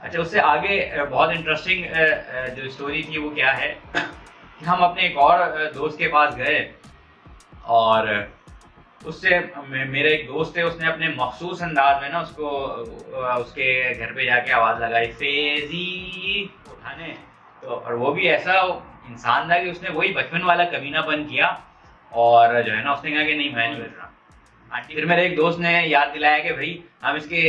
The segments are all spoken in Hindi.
अच्छा, उससे आगे बहुत इंटरेस्टिंग जो स्टोरी थी वो क्या है कि हम अपने एक और दोस्त के पास गए और उससे मेरा एक दोस्त है, उसने अपने मखसूस अंदाज में ना उसको उसके घर पे जाके आवाज़ लगाई, फेजी उठाने। तो और वो भी ऐसा इंसान था कि उसने वही बचपन वाला कमीनापन किया और जो है ना उसने कहा कि नहीं मैं नहीं बच रहा। आंटी फिर मेरे एक दोस्त ने याद दिलाया कि भाई हम इसके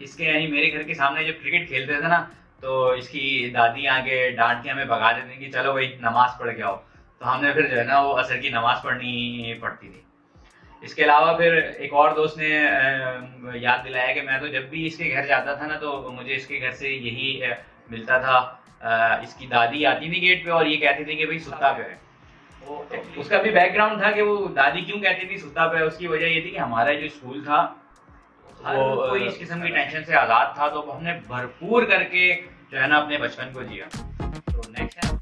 इसके यानी मेरे घर के सामने जब क्रिकेट खेलते थे ना, तो इसकी दादी आके डांट के हमें भगा देती कि चलो भाई नमाज पढ़ के आओ। तो हमने फिर जो है ना वो असर की नमाज पढ़नी पड़ती थी। इसके अलावा फिर एक और दोस्त ने याद दिलाया कि मैं तो जब भी इसके घर जाता था ना तो मुझे इसके घर से यही मिलता था। इसकी दादी आती थी गेट पे और ये कहती थी कि भाई सुता पे है। तो उसका भी बैकग्राउंड था कि वो दादी क्यों कहती थी सुता पे। उसकी वजह ये थी कि हमारा जो स्कूल था वो कोई इस किस्म की टेंशन से आज़ाद था, तो हमने भरपूर करके जो है ना अपने बचपन को जिया। तो नेक्स्ट है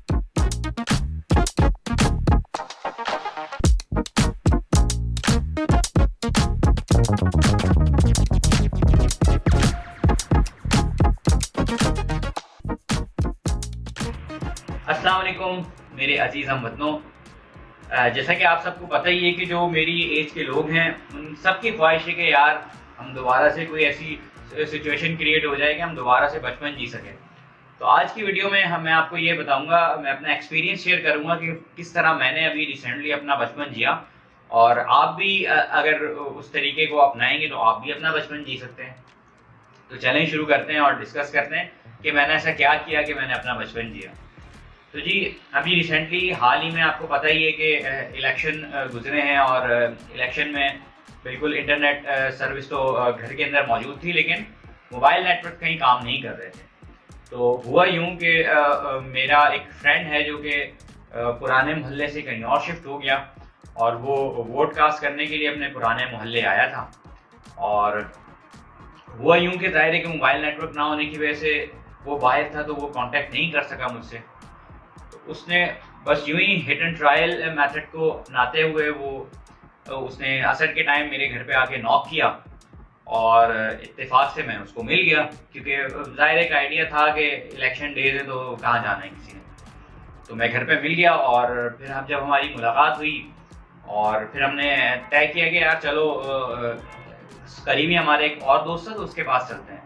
अस्सलाम वालेकुम मेरे अजीज़ हमवतनों। जैसा कि आप सबको पता ही है कि जो मेरी एज के लोग हैं उन सबकी ख्वाहिश है कि यार हम दोबारा से कोई ऐसी सिचुएशन क्रिएट हो जाए कि हम दोबारा से बचपन जी सकें। तो आज की वीडियो में मैं आपको ये बताऊंगा, मैं अपना एक्सपीरियंस शेयर करूंगा कि किस तरह मैंने अभी रिसेंटली अपना बचपन जिया, और आप भी अगर उस तरीके को अपनाएंगे तो आप भी अपना बचपन जी सकते हैं। तो चलें शुरू करते हैं और डिस्कस करते हैं कि मैंने ऐसा क्या किया कि मैंने अपना बचपन जिया। तो जी अभी रिसेंटली हाल ही में आपको पता ही है कि इलेक्शन गुजरे हैं और इलेक्शन में बिल्कुल इंटरनेट सर्विस तो घर के अंदर मौजूद थी, लेकिन मोबाइल नेटवर्क कहीं काम नहीं कर रहे थे। तो हुआ यूं कि मेरा एक फ्रेंड है जो कि पुराने मोहल्ले से कहीं और शिफ्ट हो गया और वो वोट कास्ट करने के लिए अपने पुराने मोहल्ले आया था। और हुआ यूं कि ज़ाहिर है कि मोबाइल नेटवर्क ना होने की वजह से वो बाहर था तो वो कांटेक्ट नहीं कर सका मुझसे। तो उसने बस यूं ही हिट एंड ट्रायल मेथड को अपनाते हुए उसने असर के टाइम मेरे घर पे आके नॉक किया और इत्तेफाक से मैं उसको मिल गया, क्योंकि ज़ाहिर एक आइडिया था कि इलेक्शन डेज है तो कहाँ जाना है किसी ने। तो मैं घर पे मिल गया और फिर हम जब हमारी मुलाकात हुई और फिर हमने तय किया कि यार चलो करीबी हमारे एक और दोस्त है तो उसके पास चलते हैं।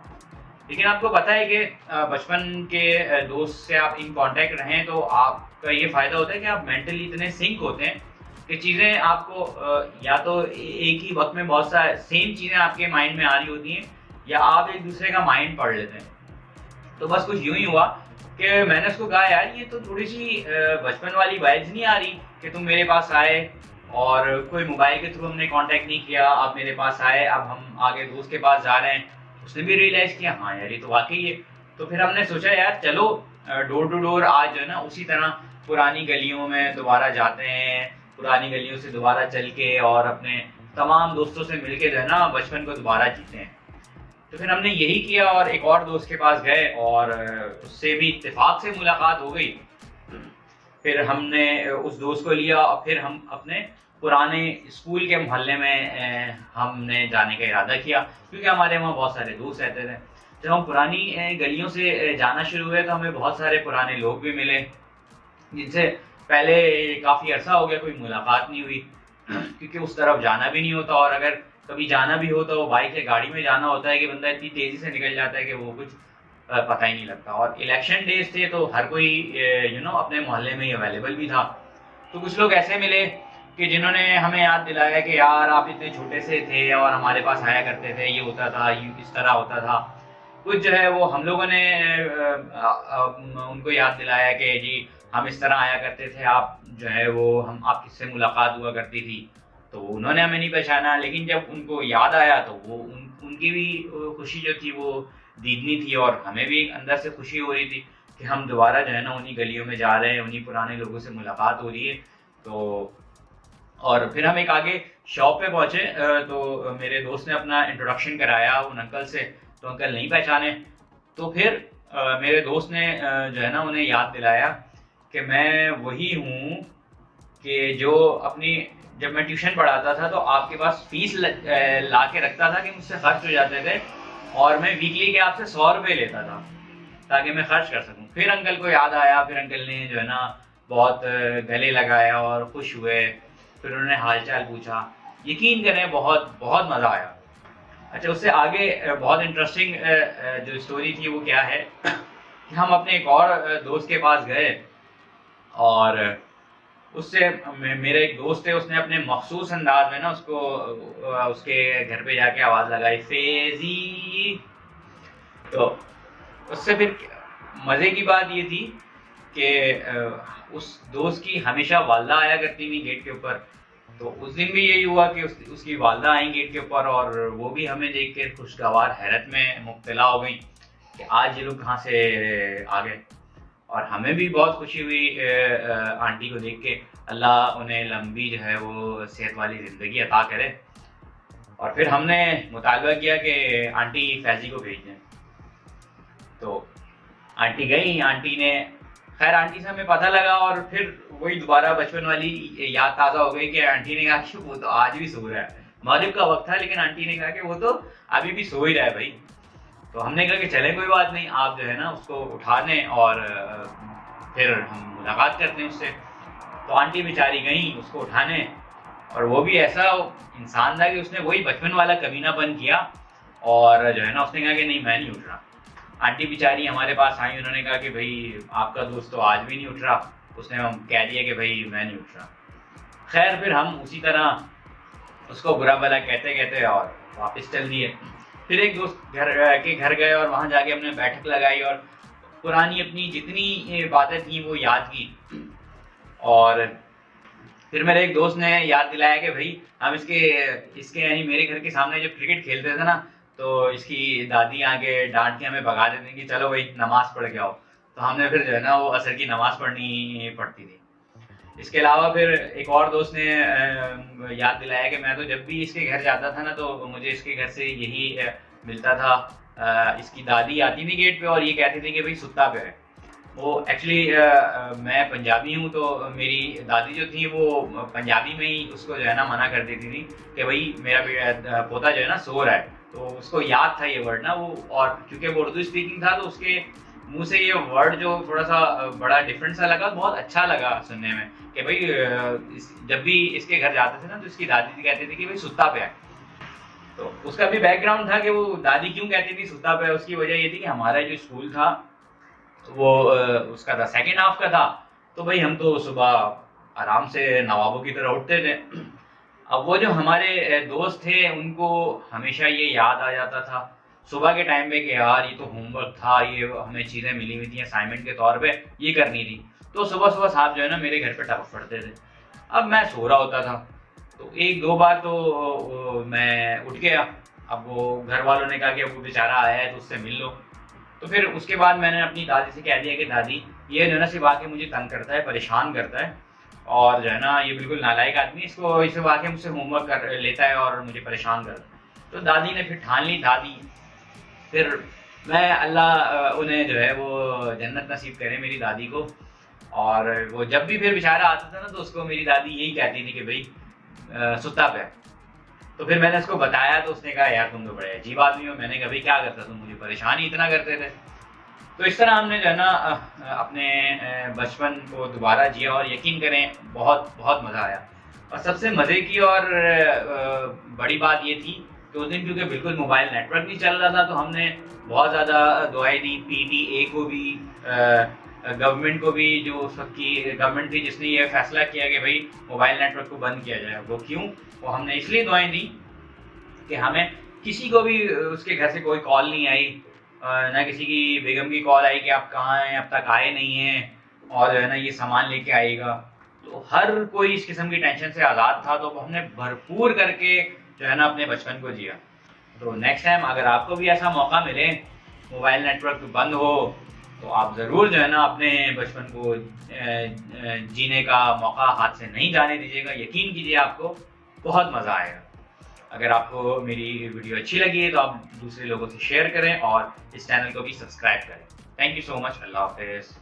लेकिन आपको पता है कि बचपन के दोस्त से आप इन कांटेक्ट रहें तो आपका ये फ़ायदा होता है कि आप मेंटली इतने सिंक होते हैं कि चीज़ें आपको या तो एक ही वक्त में बहुत सारे सेम चीज़ें आपके माइंड में आ रही होती हैं या आप एक दूसरे का माइंड पढ़ लेते हैं। तो बस कुछ यूं ही हुआ कि मैंने उसको कहा यार ये तो थोड़ी सी बचपन वाली वाइब्स नहीं आ रही कि तुम मेरे पास आए और कोई मोबाइल के थ्रू हमने कांटेक्ट नहीं किया, आप मेरे पास आए, अब हम आगे दोस्त के पास जा रहे हैं। उसने भी रियलाइज़ किया हाँ यार ये तो वाकई है। तो फिर हमने सोचा यार चलो डोर टू डोर आज जो है ना उसी तरह पुरानी गलियों में दोबारा जाते हैं, पुरानी गलियों से दोबारा चल के और अपने तमाम दोस्तों से मिल के जो है ना बचपन को दोबारा जीते हैं। तो फिर हमने यही किया और एक और दोस्त के पास गए और उससे भी इत्तेफाक से मुलाकात हो गई। फिर हमने उस दोस्त को लिया और फिर हम अपने पुराने स्कूल के मोहल्ले में हमने जाने का इरादा किया, क्योंकि हमारे वहाँ बहुत सारे दोस्त रहते थे। जब हम पुरानी गलियों से जाना शुरू हुए तो हमें बहुत सारे पुराने लोग भी मिले जिनसे पहले काफ़ी अर्सा हो गया कोई मुलाकात नहीं हुई, क्योंकि उस तरफ जाना भी नहीं होता और अगर कभी जाना भी होता वो बाइक या गाड़ी में जाना होता है कि बंदा इतनी तेज़ी से निकल जाता है कि वो कुछ पता ही नहीं लगता। और इलेक्शन डेज थे तो हर कोई अपने मोहल्ले में ही अवेलेबल भी था। तो कुछ लोग ऐसे मिले कि जिन्होंने हमें याद दिलाया कि यार आप इतने छोटे से थे और हमारे पास आया करते थे, ये होता था, ये इस तरह होता था। कुछ जो है वो हम लोगों ने उनको याद दिलाया कि जी हम इस तरह आया करते थे, आप जो है वो हम आप किससे मुलाकात हुआ करती थी। तो उन्होंने हमें नहीं पहचाना, लेकिन जब उनको याद आया तो वो उनकी भी खुशी जो थी वो दीदनी थी और हमें भी अंदर से खुशी हो रही थी कि हम दोबारा जो है ना उन्हीं गलियों में जा रहे हैं, उन्हीं पुराने लोगों से मुलाकात हो रही है। तो और फिर हम एक आगे शॉप पे पहुंचे तो मेरे दोस्त ने अपना इंट्रोडक्शन कराया उन अंकल से, तो अंकल नहीं पहचाने। तो फिर मेरे दोस्त ने जो है ना उन्हें याद दिलाया कि मैं वही हूँ कि जो अपनी जब मैं ट्यूशन पढ़ाता था तो आपके पास फीस ला के रखता था कि मुझसे खर्च हो जाते थे और मैं वीकली के आपसे 100 रुपये लेता था। ताकि मैं खर्च कर सकूं। फिर अंकल को याद आया, फिर अंकल ने जो है ना बहुत गले लगाया और खुश हुए, फिर उन्होंने हालचाल पूछा। यकीन करें बहुत बहुत मज़ा आया। अच्छा, उससे आगे बहुत इंटरेस्टिंग जो स्टोरी थी वो क्या है कि हम अपने एक और दोस्त के पास गए और उससे मेरा एक दोस्त है, उसने अपने मखसूस अंदाज में ना उसको उसके घर पे जाके आवाज़ लगाई, फेजी। तो उससे फिर मज़े की बात ये थी कि उस दोस्त की हमेशा वालदा आया करती थी गेट के ऊपर। तो उस दिन भी यही हुआ कि उसकी वालदा आई गेट के ऊपर और वो भी हमें देख के खुशगवार हैरत में मुब्तला हो गई कि आज ये लोग कहाँ से आ गए। और हमें भी बहुत खुशी हुई आंटी को देख के। अल्लाह उन्हें लंबी जो है वो सेहत वाली ज़िंदगी अता करे। और फिर हमने मुतालबा किया कि आंटी फैज़ी को भेज दें। तो आंटी गई, आंटी ने खैर आंटी से हमें पता लगा और फिर वही दोबारा बचपन वाली याद ताज़ा हो गई कि आंटी ने कहा कि वो तो आज भी सो रहा है। मगरिब का वक्त था लेकिन आंटी ने कहा कि वो तो अभी भी सो ही रहा है भाई। तो हमने कहा कि चले कोई बात नहीं, आप जो है ना उसको उठा दें और फिर हम मुलाकात करते हैं उससे। तो आंटी बेचारी गई उसको उठाने और वो भी ऐसा इंसान था कि उसने वही बचपन वाला कमीनापन किया और जो है ना उसने कहा कि नहीं मैं नहीं उठ रहा। आंटी बेचारी हमारे पास आई, उन्होंने कहा कि भाई आपका दोस्त तो आज भी नहीं उठ रहा। उसने हम कह दिया कि भाई मैं नहीं उठ रहा। खैर फिर हम उसी तरह उसको बुरा भला कहते कहते और वापस चल दिए। फिर एक दोस्त घर गए और वहाँ जाके हमने बैठक लगाई और पुरानी अपनी जितनी बातें थी वो याद की। और फिर मेरे एक दोस्त ने याद दिलाया कि भाई हम इसके यानी मेरे घर के सामने जब क्रिकेट खेलते थे ना तो इसकी दादी आके डांट के हमें भगा देती कि चलो भाई नमाज पढ़ के आओ। तो हमने फिर जो है ना वो असर की नमाज पढ़नी पड़ती थी। इसके अलावा फिर एक और दोस्त ने याद दिलाया कि मैं तो जब भी इसके घर जाता था ना तो मुझे इसके घर से यही मिलता था। इसकी दादी आती थी गेट पे और ये कहती थी कि भाई सुत्ता पे है। वो एक्चुअली मैं पंजाबी हूँ तो मेरी दादी जो थी वो पंजाबी में ही उसको जो है ना मना कर देती थी कि भाई मेरा पोता जो है ना सो रहा है। तो उसको याद था ये वर्ड ना वो, और क्योंकि वो उर्दू स्पीकिंग था तो उसके मुंह से ये वर्ड जो थोड़ा सा बड़ा डिफरेंट सा लगा, बहुत अच्छा लगा सुनने में कि भाई जब भी इसके घर जाते थे ना तो इसकी दादी कहती थी कि भाई सुत्ता पे है। तो उसका भी बैकग्राउंड था कि वो दादी क्यों कहती थी सुत्ता पे। उसकी वजह ये थी कि हमारा जो स्कूल था वो उसका था सेकेंड हाफ का था। तो भाई हम तो सुबह आराम से नवाबों की तरह उठते थे। अब वो जो हमारे दोस्त थे उनको हमेशा ये याद आ जाता था सुबह के टाइम पे कि यार ये तो होमवर्क था, ये हमें चीज़ें मिली हुई थी असाइनमेंट के तौर पे, ये करनी थी। तो सुबह सुबह साहब जो है ना मेरे घर पे टपक पड़ते थे। अब मैं सो रहा होता था तो एक दो बार तो मैं उठ गया। अब वो घर वालों ने कहा कि अब वो बेचारा आया है तो उससे मिल लो। तो फिर उसके बाद मैंने अपनी दादी से कह दिया कि दादी ये जो है ना सिर्फ आके मुझे तंग करता है, परेशान करता है और जो है ना ये बिल्कुल नालायक आदमी, इसको इसे आके मुझसे होमवर्क कर लेता है और मुझे परेशान करता है। तो दादी ने फिर ठान ली दादी। फिर मैं अल्लाह उन्हें जो है वो जन्नत नसीब करे मेरी दादी को। और वो जब भी फिर बेचारा आता था ना तो उसको मेरी दादी यही कहती थी कि भाई सुत्ता पे। तो फिर मैंने उसको बताया तो उसने कहा यार तुम तो बड़े अजीब आदमी हो। मैंने कहा भाई क्या करता, तुम मुझे परेशान ही इतना करते थे। तो इस तरह हमने जो है ना अपने बचपन को दोबारा जिया और यकीन करें बहुत बहुत मज़ा आया। और सबसे मज़े की और बड़ी बात ये थी कि उस दिन क्योंकि बिल्कुल मोबाइल नेटवर्क नहीं चल रहा था तो हमने बहुत ज़्यादा दुआएं दी पीटीए को भी, गवर्नमेंट को भी। जो उस वक्त की गवर्नमेंट थी जिसने ये फैसला किया कि भाई मोबाइल नेटवर्क को बंद किया जाए, वो क्यों, वो हमने इसलिए दुआएं दी कि हमें किसी को भी उसके घर से कोई कॉल नहीं आई, ना किसी की बेगम की कॉल आई कि आप कहाँ हैं, अब तक आए नहीं हैं और जो है ना ये सामान लेके आएगा। तो हर कोई इस किस्म की टेंशन से आज़ाद था। तो हमने भरपूर करके जो है ना अपने बचपन को जिया। तो नेक्स्ट टाइम अगर आपको भी ऐसा मौका मिले, मोबाइल नेटवर्क बंद हो, तो आप ज़रूर जो है ना अपने बचपन को जीने का मौका हाथ से नहीं जाने दीजिएगा। यकीन कीजिए आपको बहुत मज़ा आएगा। अगर आपको मेरी वीडियो अच्छी लगी है तो आप दूसरे लोगों से शेयर करें और इस चैनल को भी सब्सक्राइब करें। Thank you so much. अल्लाह हाफिज़।